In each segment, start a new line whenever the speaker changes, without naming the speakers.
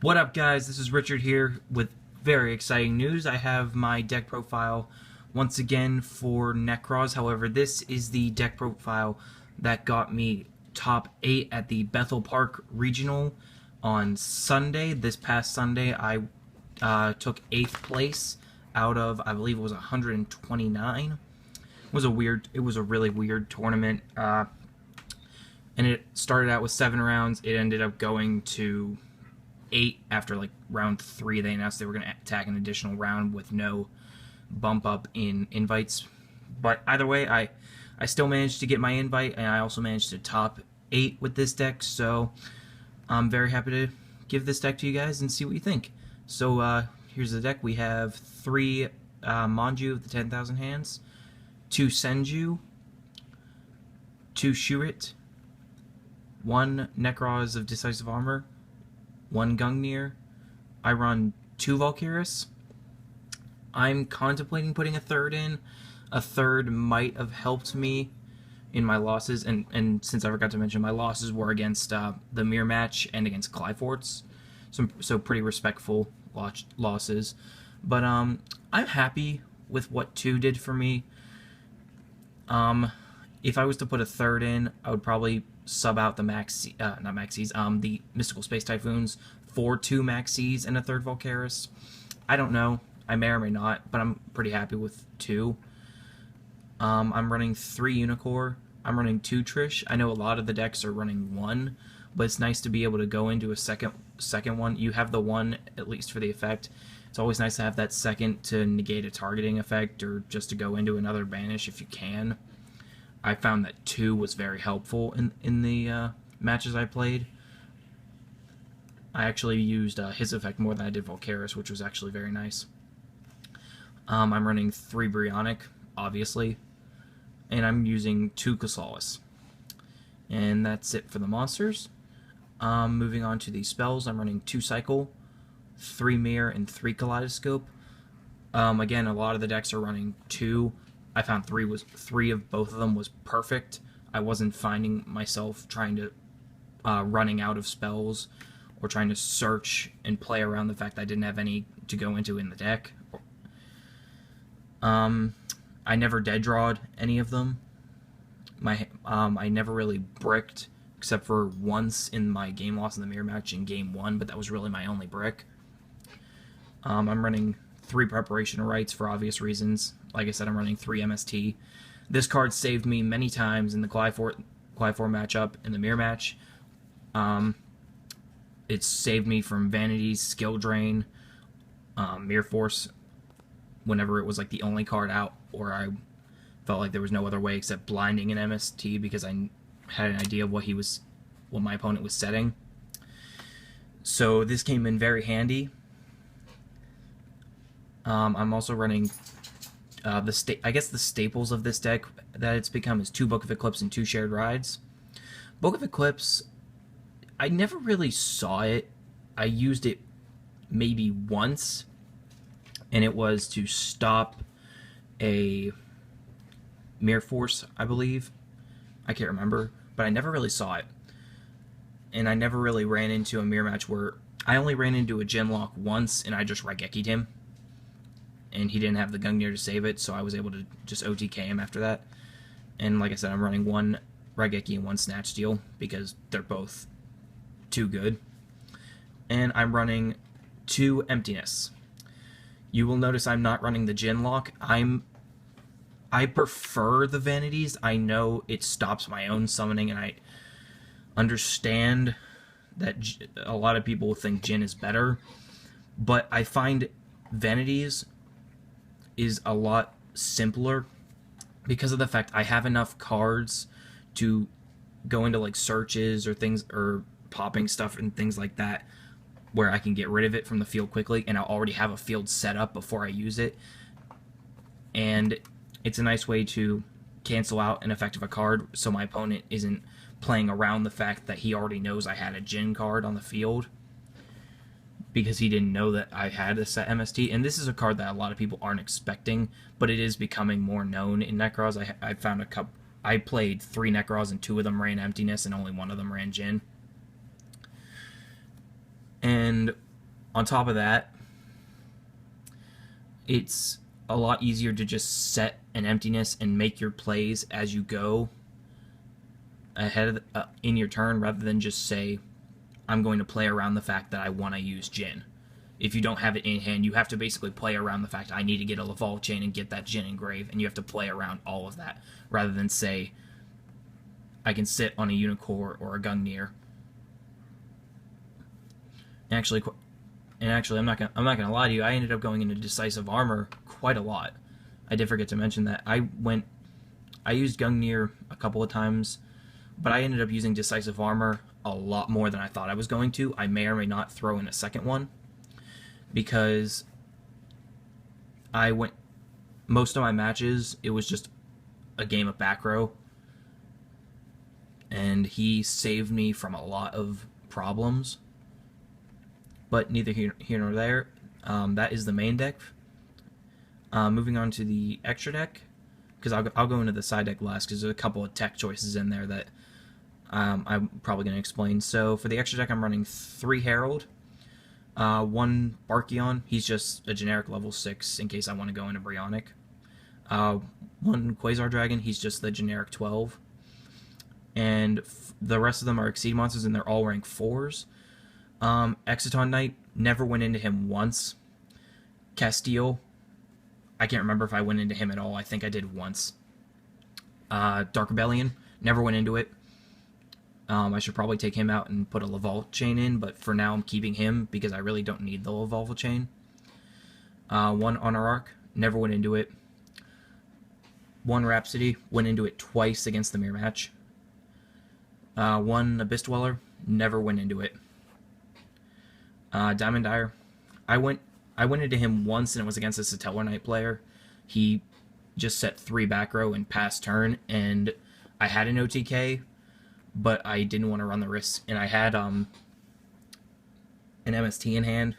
What up, guys? This is Richard here with very exciting news. I have my deck profile once again for Nekroz. However, this is the deck profile that got me top 8 at the Bethel Park Regional on Sunday. This past Sunday, I took 8th place out of, I believe it was 129. It was a really weird tournament. And it started out with 7 rounds. It ended up going to 8 after like round 3. They announced they were going to attack an additional round with no bump up in invites. But either way, I still managed to get my invite, and I also managed to top 8 with this deck. So I'm very happy to give this deck to you guys and see what you think. So here's the deck. We have 3 Manju of the 10,000 hands, 2 Senju, 2 Shurit, 1 Nekroz of Decisive Armor, 1 Gungnir. I run 2 Valkyris. I'm contemplating putting a 3rd in. A 3rd might have helped me in my losses, and since I forgot to mention, my losses were against the mirror match and against Glyforts, so pretty respectful losses. But I'm happy with what 2 did for me. If I was to put a 3rd in, I would probably sub out the the Mystical Space Typhoons for 2 Maxis and a 3rd Valkyris. I don't know. I may or may not, but I'm pretty happy with 2. I'm running 3 Unicorn. I'm running 2 Trish. I know a lot of the decks are running 1, but it's nice to be able to go into a second one. You have the 1, at least for the effect. It's always nice to have that 2nd to negate a targeting effect, or just to go into another banish if you can. I found that 2 was very helpful in the matches I played. I actually used his effect more than I did Valkyris, which was actually very nice. I'm running 3 Brionic, obviously, and I'm using 2 Casalis. And that's it for the monsters. Moving on to the spells, I'm running 2 Cycle, 3 Mirror, and 3 Kaleidoscope. Again, a lot of the decks are running 2. I found 3 of both of them was perfect. I wasn't finding myself trying to running out of spells or trying to search and play around the fact that I didn't have any to go into in the deck. I never dead drawed any of them. I never really bricked except for once in my game loss in the mirror match in game 1, but that was really my only brick. I'm running 3 Preparation Rites for obvious reasons. Like I said, I'm running 3 MST. This card saved me many times in the Glyphor matchup, in the mirror match. It saved me from Vanities, Skill Drain, Mirror Force, whenever it was like the only card out, or I felt like there was no other way except blinding an MST because I had an idea of what my opponent was setting. So this came in very handy. I'm also running I guess the staples of this deck that it's become is 2 Book of Eclipse and 2 Shared Rides. Book of Eclipse, I never really saw it. I used it maybe once, and it was to stop a Mirror Force, I believe. I can't remember, but I never really saw it. And I never really ran into a mirror match where I only ran into a Genlock once, and I just Raigeki'd him. And he didn't have the Gungnir to save it, so I was able to just OTK him after that. And like I said, I'm running 1 Raigeki and 1 Snatch Steal because they're both too good. And I'm running 2 Emptiness. You will notice I'm not running the Genlock. I prefer the Vanities. I know it stops my own summoning, and I understand that a lot of people think Jin is better, but I find Vanities is a lot simpler because of the fact I have enough cards to go into like searches or things, or popping stuff and things like that, where I can get rid of it from the field quickly, and I'll already have a field set up before I use it. And it's a nice way to cancel out an effect of a card so my opponent isn't playing around the fact that he already knows I had a Jin card on the field, because he didn't know that I had a set MST. And this is a card that a lot of people aren't expecting, but it is becoming more known in Nekroz. I found a couple. I played 3 Nekroz, and 2 of them ran Emptiness, and only 1 of them ran Jin. And On top of that, it's a lot easier to just set an emptiness and make your plays as you go ahead of in your turn, rather than just say, I'm going to play around the fact that I want to use Jin. If you don't have it in hand, you have to basically play around the fact I need to get a Laval chain and get that Jin engrave, and you have to play around all of that, rather than say, I can sit on a Unicorn or a Gungnir. And actually, I'm not gonna lie to you. I ended up going into Decisive Armor quite a lot. I did forget to mention that I used Gungnir a couple of times, but I ended up using Decisive Armor a lot more than I thought I was going to. I may or may not throw in a second one, because most of my matches, it was just a game of back row, and he saved me from a lot of problems. But neither here nor there. That is the main deck. Moving on to the extra deck, because I'll go into the side deck last, because there's a couple of tech choices in there that I'm probably going to explain. So for the extra deck, I'm running 3 Herald, 1 Barkion. He's just a generic level 6 in case I want to go into Brionic. 1 Quasar Dragon. He's just the generic 12. And the rest of them are Exceed monsters, and they're all rank 4s. Exciton Knight, never went into him once. Castile, I can't remember if I went into him at all. I think I did once. Dark Rebellion, never went into it. I should probably take him out and put a Laval chain in, but for now I'm keeping him because I really don't need the Laval chain. 1 Honor Arc, never went into it. 1 Rhapsody, went into it twice against the mirror match. 1 Abyss Dweller, never went into it. Diamond Dyer, I went into him once, and it was against a Satellar Knight player. He just set 3 back row and passed turn, and I had an OTK, but I didn't want to run the risk, and I had an MST in hand,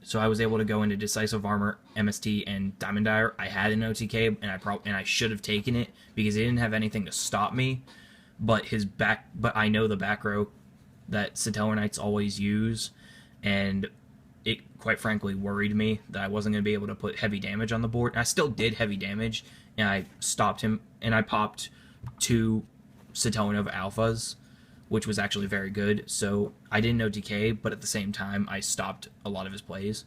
so I was able to go into Decisive Armor, MST, and Diamond Dyer. I had an OTK, and I should have taken it because he didn't have anything to stop me, but I know the back row that Satellar Knights always use, and it quite frankly worried me that I wasn't going to be able to put heavy damage on the board. I still did heavy damage, and I stopped him, and I popped 2 Satellar Nova Alphas, which was actually very good. So I didn't OTK, but at the same time, I stopped a lot of his plays.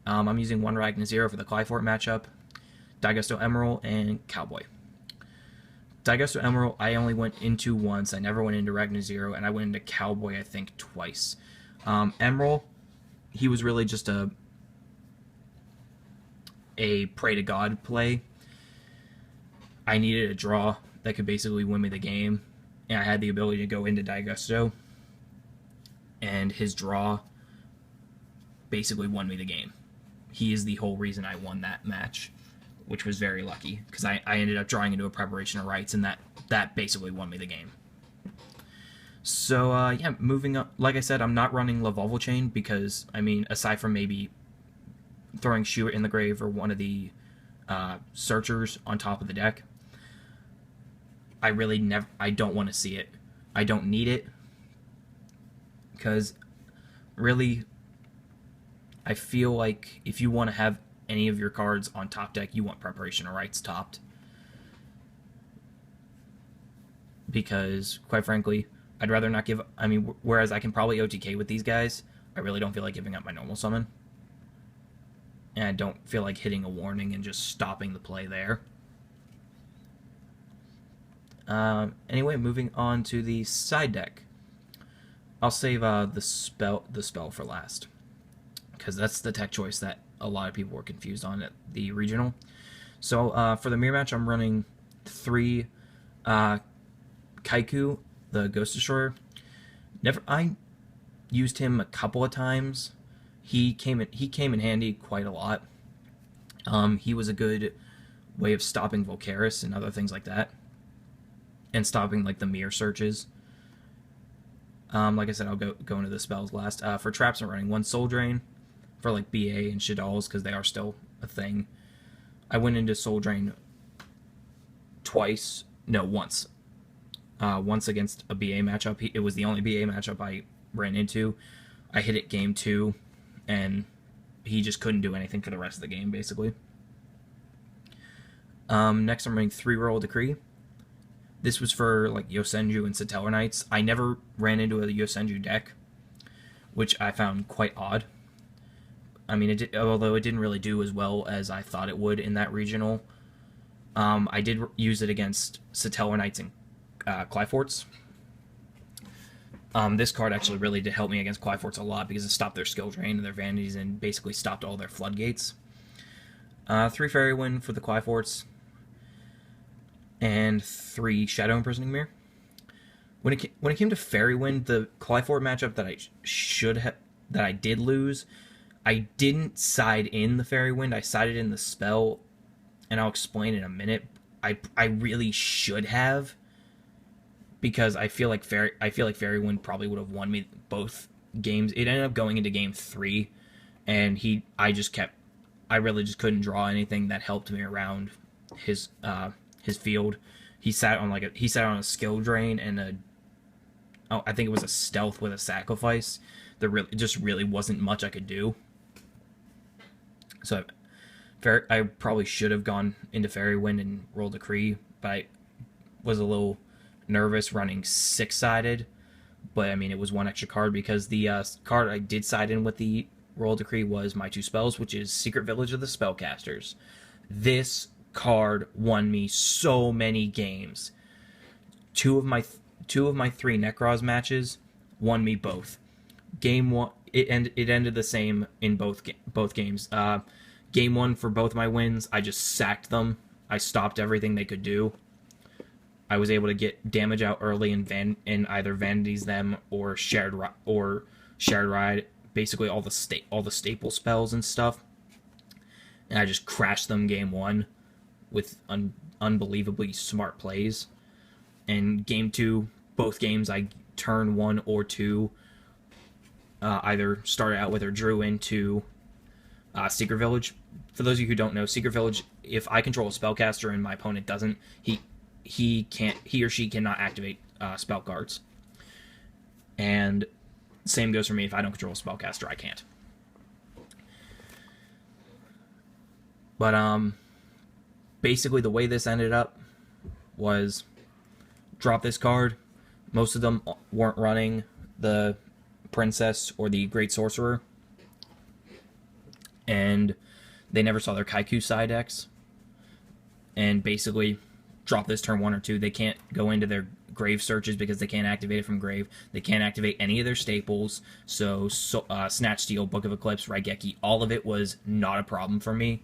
I'm using 1 Ragnar Zero for the Clyfort matchup, Daigusto Emerald, and Cowboy. Daigusto Emerald, I only went into once. I never went into Ragnar Zero, and I went into Cowboy, I think, twice. Emerald, he was really just a pray to God play. I needed a draw that could basically win me the game, and I had the ability to go into Daigusto, and his draw basically won me the game. He is the whole reason I won that match, which was very lucky, because I ended up drawing into a Preparation of Rites, and that basically won me the game. So, yeah, moving up. Like I said, I'm not running Laval Chain because, I mean, aside from maybe throwing Shuart in the grave or one of the Searchers on top of the deck, I don't want to see it. I don't need it, because really, I feel like if you want to have any of your cards on top deck, you want Preparation of Rites topped. Because, quite frankly, I'd rather not give... I mean, whereas I can probably OTK with these guys, I really don't feel like giving up my normal summon. And I don't feel like hitting a warning and just stopping the play there. Anyway, moving on to the side deck. I'll save the spell for last, because that's the tech choice that a lot of people were confused on at the regional. So for the mirror match, I'm running 3 Kaiku, the Ghost Destroyer. I used him a couple of times. He came in handy quite a lot. He was a good way of stopping Volcaris and other things like that, and stopping like the mirror searches. Like I said, I'll go into the spells last. For traps, I'm running 1 Soul Drain for like BA and Shaddolls, because they are still a thing. I went into Soul Drain once. Once against a BA matchup. It was the only BA matchup I ran into. I hit it game 2, and he just couldn't do anything for the rest of the game, basically. Next, I'm running 3 Royal Decree. This was for like Yosenju and Satellar Knights. I never ran into a Yosenju deck, which I found quite odd. I mean, although it didn't really do as well as I thought it would in that regional. I did use it against Satellar Knights and Clyforts. This card actually really did help me against Clyforts a lot because it stopped their skill drain and their vanities and basically stopped all their floodgates. 3 Fairy Wind for the Clyforts, and 3 Shadow Imprisoning Mirror. When it came to Fairy Wind, the Clyfort matchup that I did lose, I didn't side in the Fairy Wind. I sided in the spell, and I'll explain in a minute. I really should have, because I feel like Fairy Wind probably would have won me both games. It ended up going into game 3, and I really just couldn't draw anything that helped me around his field. He sat on a skill drain and I think it was a stealth with a sacrifice. There really wasn't much I could do. So I probably should have gone into Fairy Wind and Royal Decree, but I was a little nervous running 6-sided. But I mean, it was 1 extra card because the card I did side in with the Royal Decree was my 2 spells, which is Secret Village of the Spellcasters. This card won me so many games. Two of my 3 Nekroz matches won me both. Game 1, it ended the same in both games. Game 1 for both my wins, I just sacked them. I stopped everything they could do. I was able to get damage out early and either vanities them or shared ride. Basically all the staple spells and stuff, and I just crashed them game 1 with unbelievably smart plays. And game 2, both games I turn 1 or 2 either started out with or drew into Secret Village. For those of you who don't know, Secret Village, if I control a spellcaster and my opponent doesn't, he or she cannot activate spell cards. And same goes for me. If I don't control a spellcaster, I can't. But basically the way this ended up was drop this card. Most of them weren't running the Princess or the Great Sorcerer, and they never saw their Kaiku side decks. And basically drop this turn 1 or 2. They can't go into their grave searches because they can't activate it from grave. They can't activate any of their staples. So Snatch Steal, Book of Eclipse, Raigeki, all of it was not a problem for me.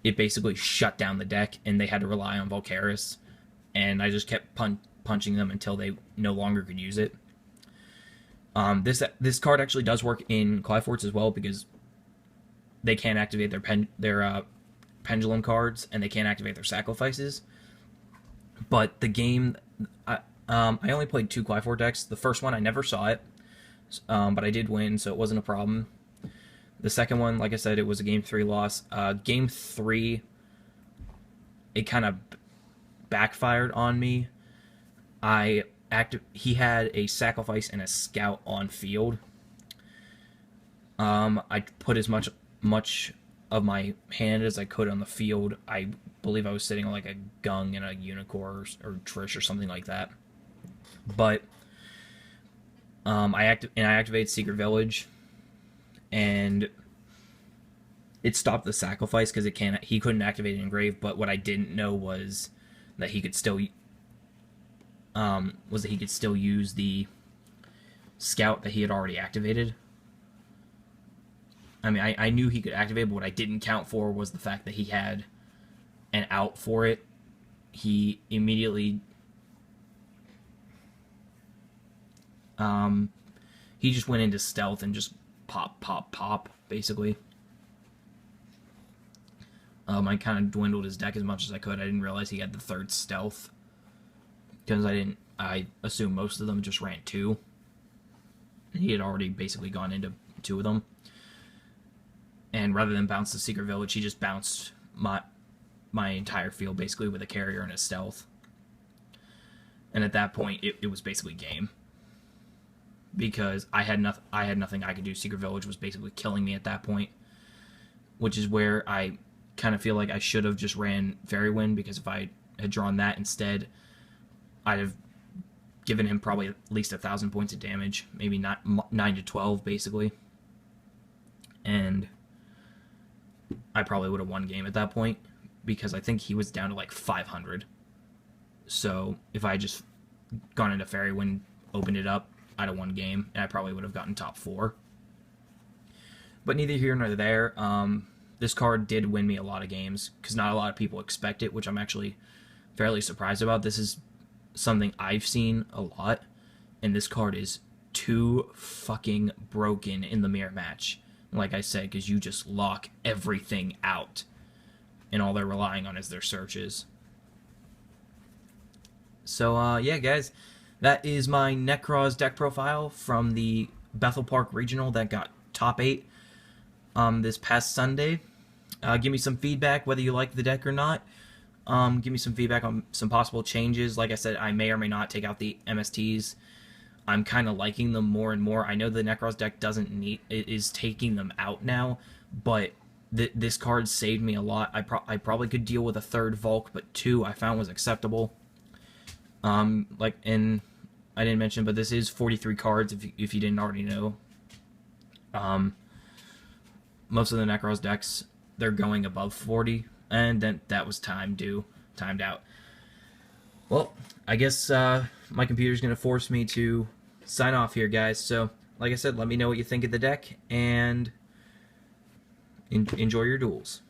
It basically shut down the deck, and they had to rely on Volcaris. And I just kept punching them until they no longer could use it. This card actually does work in Clyforts as well, because they can't activate their pendulum cards, and they can't activate their sacrifices. But the game, I only played 2 Clyfort decks. The first one, I never saw it, but I did win, so it wasn't a problem. The second one, like I said, it was a game 3 loss. Game 3, it kind of backfired on me. He had a sacrifice and a scout on field. I put as much of my hand as I could on the field. I believe I was sitting on like a Gung and a Unicorn or Trish or something like that. But I activated Secret Village, and it stopped the sacrifice because he couldn't activate it in grave. But what I didn't know was that he could still use the scout that he had already activated. I mean, I knew he could activate, but what I didn't count for was the fact that he had an out for it. He immediately he just went into stealth and just pop, basically. I kind of dwindled his deck as much as I could. I didn't realize he had the 3rd stealth, because I assumed most of them just ran 2. And he had already basically gone into 2 of them. And rather than bounce the Secret Village, he just bounced my entire field, basically, with a carrier and a stealth. And at that point, it was basically game. because I had nothing I could do. Secret Village was basically killing me at that point, which is where I kind of feel like I should have just ran Fairy Wind, because if I had drawn that instead, I'd have given him probably at least 1,000 points of damage, maybe not 9 to 12 basically, and I probably would have won game at that point, because I think he was down to like 500. So if I just gone into Fairy Wind, opened it up, I'd have won game, and I probably would have gotten top 4. But neither here nor there. This card did win me a lot of games, because not a lot of people expect it, which I'm actually fairly surprised about. This is something I've seen a lot, and this card is too fucking broken in the mirror match. Like I said, because you just lock everything out, and all they're relying on is their searches. So, yeah, guys, that is my Nekroz deck profile from the Bethel Park Regional that got top 8 this past Sunday. Give me some feedback whether you like the deck or not. Give me some feedback on some possible changes. Like I said, I may or may not take out the MSTs. I'm kind of liking them more and more. I know the Nekroz deck is taking them out now, but this card saved me a lot. I probably could deal with a 3rd Volk, but 2 I found was acceptable. I didn't mention, but this is 43 cards if you didn't already know. Most of the Nekroz decks, they're going above 40, and then that was timed out. Well, I guess my computer's going to force me to sign off here, guys. So, like I said, let me know what you think of the deck, and enjoy your duels.